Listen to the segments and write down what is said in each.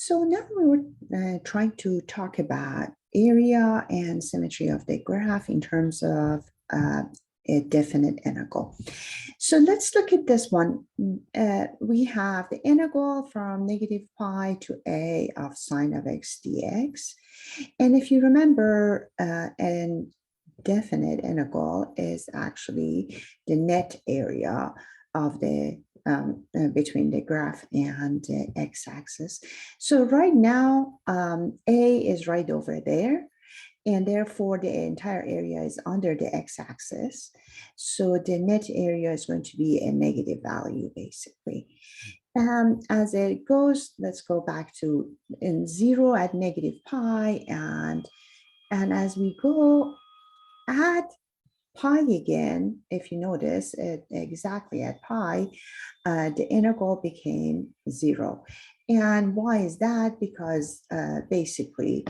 So now we're trying to talk about area and symmetry of the graph in terms of a definite integral. So let's look at this one. We have the integral from negative pi to a of sine of x dx. And if you remember, an definite integral is actually the net area of the between the graph and the x-axis. So right now, A is right over there, and therefore the entire area is under the x-axis. So the net area is going to be a negative value, basically. As it goes, let's go back to in 0 at negative pi, and as we go at pi again, if you notice, exactly at pi, the integral became 0. And why is that? Because basically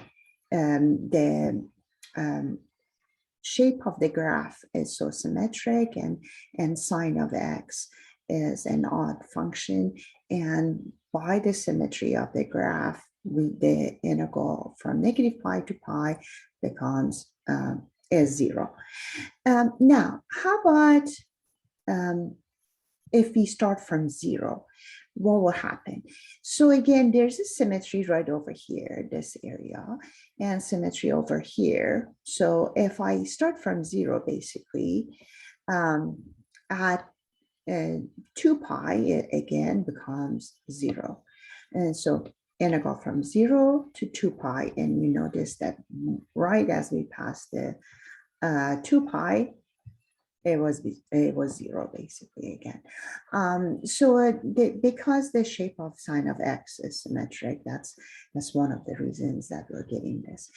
the shape of the graph is so symmetric, and sine of x is an odd function. And by the symmetry of the graph, the integral from negative pi to pi becomes is 0. Now, how about if we start from 0? What will happen? So again, there's a symmetry right over here, this area, and symmetry over here. So if I start from 0, basically, at 2 pi, it again becomes 0. And so integral from 0 to 2 pi, and you notice that right as we pass the 2 pi, it was 0 basically again. So because the shape of sine of x is symmetric, that's one of the reasons that we're getting this.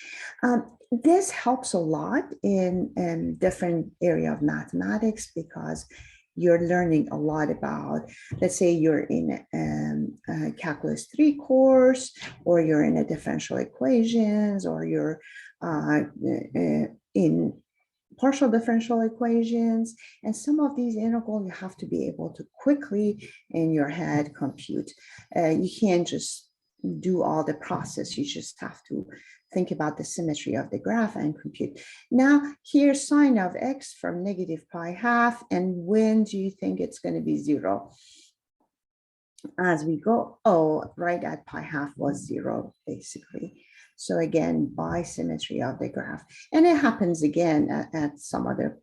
This helps a lot in different area of mathematics, because you're learning a lot about, let's say you're in a calculus 3 course, or you're in a differential equations, or you're in partial differential equations, and some of these integrals you have to be able to quickly in your head compute. You can't just do all the process, you just have to think about the symmetry of the graph and compute. Now, here's sine of x from negative pi half, and when do you think it's going to be 0? As we go, right at pi half was 0, basically. So again, by symmetry of the graph. And it happens again at some other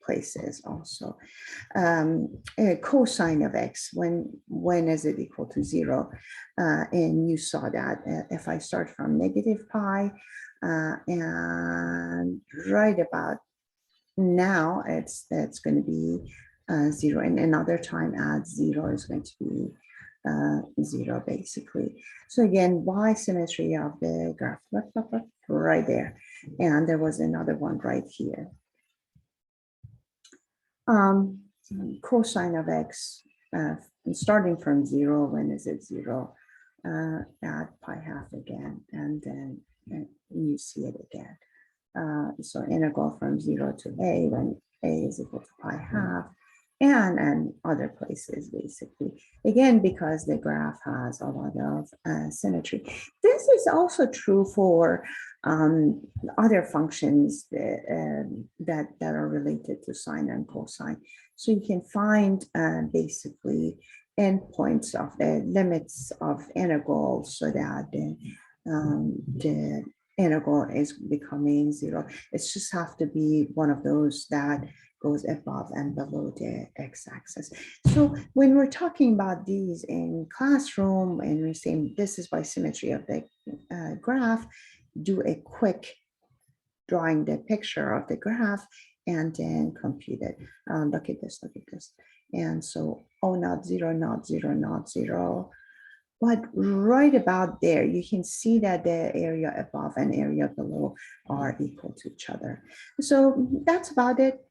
places also. Cosine of x, when is it equal to 0? And you saw that if I start from negative pi, and right about now, it's going to be 0, and another time at 0 is going to be 0, basically. So again, y symmetry of the graph, right there. And there was another one right here. Cosine of x, starting from 0, when is it 0? At pi half again, and then you see it again. So integral from 0 to a, when a is equal to pi half, and other places, basically. Again, because the graph has a lot of symmetry. This is also true for other functions that are related to sine and cosine. So you can find basically endpoints of the limits of integrals, so that the integral is becoming 0. It just have to be one of those that goes above and below the x-axis. So when we're talking about these in classroom, and we're saying this is by symmetry of the graph, do a quick drawing the picture of the graph and then compute it. Look at this, And so, not 0, not 0, not 0. But right about there, you can see that the area above and area below are equal to each other. So that's about it.